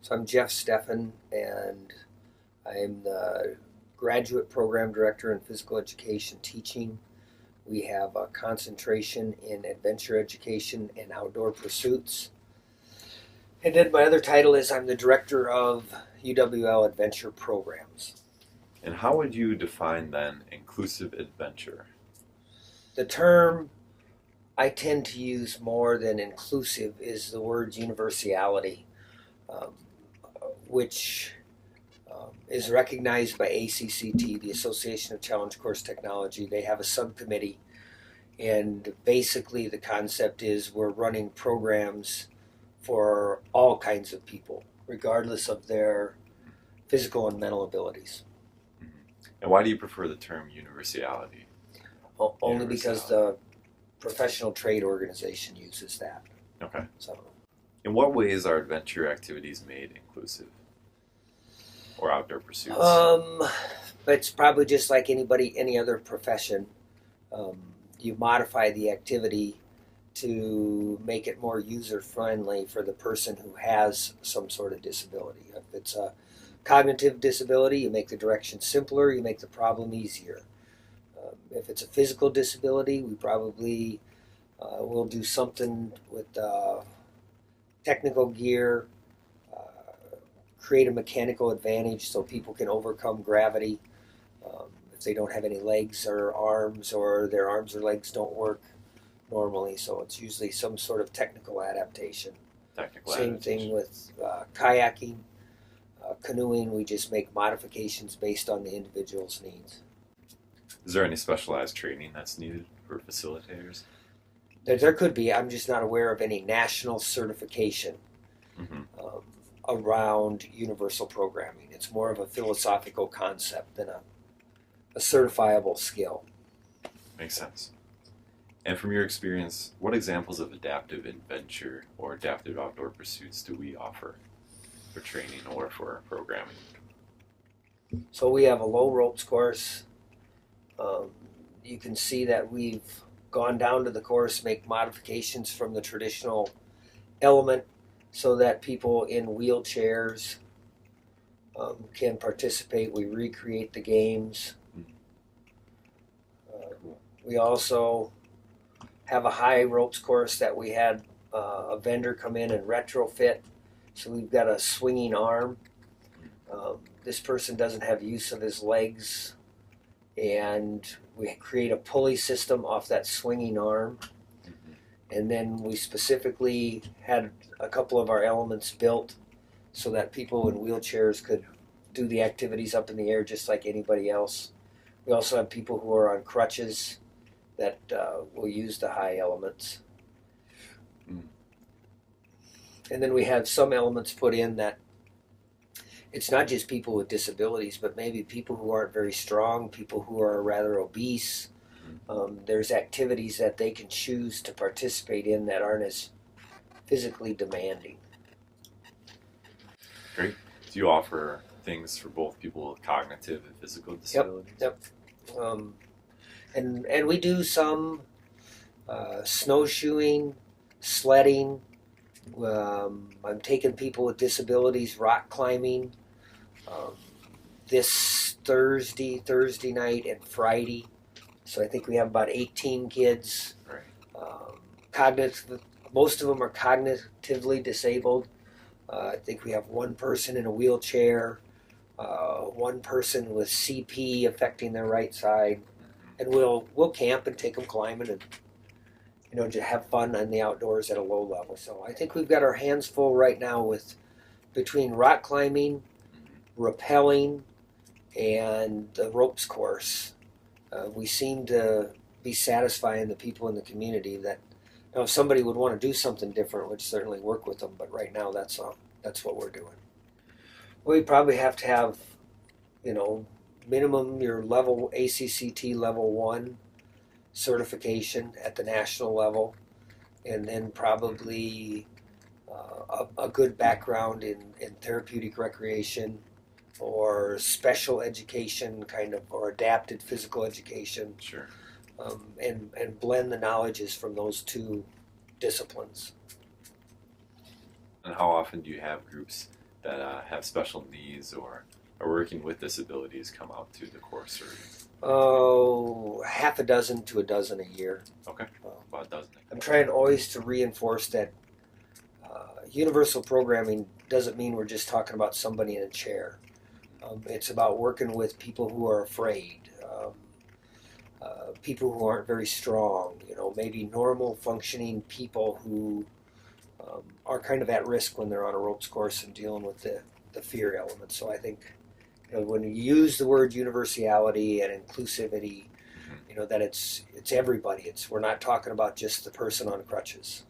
So I'm Jeff Steffen, and I'm the graduate program director in physical education teaching. We have a concentration in adventure education and outdoor pursuits. And then my other title is I'm the director of UWL Adventure Programs. And how would you define then inclusive adventure? The term I tend to use more than inclusive is the word universality, um, which is recognized by ACCT, the Association of Challenge Course Technology. They have a subcommittee, and basically the concept is we're running programs for all kinds of people, regardless of their physical and mental abilities. And why do you prefer the term universality? Only because the professional trade organization uses that. Okay. So, in what ways are adventure activities made inclusive? Or outdoor pursuits? It's probably just like any other profession. You modify the activity to make it more user friendly for the person who has some sort of disability. If it's a cognitive disability, you make the direction simpler, you make the problem easier. If it's a physical disability, we probably will do something with technical gear, create a mechanical advantage so people can overcome gravity if they don't have any legs or arms, or their arms or legs don't work normally. So it's usually some sort of technical adaptation. Same thing with kayaking, canoeing. We just make modifications based on the individual's needs. Is there any specialized training that's needed for facilitators? There could be. I'm just not aware of any national certification around universal programming. It's more of a philosophical concept than a certifiable skill. Makes sense. And from your experience, what examples of adaptive adventure or adaptive outdoor pursuits do we offer for training or for programming? So we have a low ropes course. You can see that we've gone down to the course, make modifications from the traditional element so that people in wheelchairs can participate. We recreate the games. We also have a high ropes course that we had a vendor come in and retrofit. So we've got a swinging arm. This person doesn't have use of his legs, and we create a pulley system off that swinging arm. And then we specifically had a couple of our elements built so that people in wheelchairs could do the activities up in the air just like anybody else. We also have people who are on crutches that will use the high elements. And then we have some elements put in that it's not just people with disabilities, but maybe people who aren't very strong, people who are rather obese. There's activities that they can choose to participate in that aren't as physically demanding. Great. Do you offer things for both people with cognitive and physical disabilities? Yep. And we do some snowshoeing, sledding. I'm taking people with disabilities rock climbing this Thursday night and Friday. So I think we have about 18 kids. Right. Most of them are cognitively disabled. I think we have one person in a wheelchair, one person with CP affecting their right side, and we'll camp and take them climbing and to have fun in the outdoors at a low level. So I think we've got our hands full right now with between rock climbing, rappelling, and the ropes course. We seem to be satisfying the people in the community that if somebody would want to do something different, we'd certainly work with them. But right now, that's what we're doing. We probably have to have, minimum your level ACCT level 1 certification at the national level, and then probably a good background in therapeutic recreation or special education or adapted physical education. Sure. And blend the knowledges from those two disciplines. And how often do you have groups that have special needs or are working with disabilities come out to the course? Oh, half a dozen to a dozen a year. Okay, about a dozen. I'm trying always to reinforce that universal programming doesn't mean we're just talking about somebody in a chair. It's about working with people who are afraid, people who aren't very strong, maybe normal functioning people who are kind of at risk when they're on a ropes course and dealing with the fear element. So I think when you use the word universality and inclusivity, that it's everybody. We're not talking about just the person on crutches.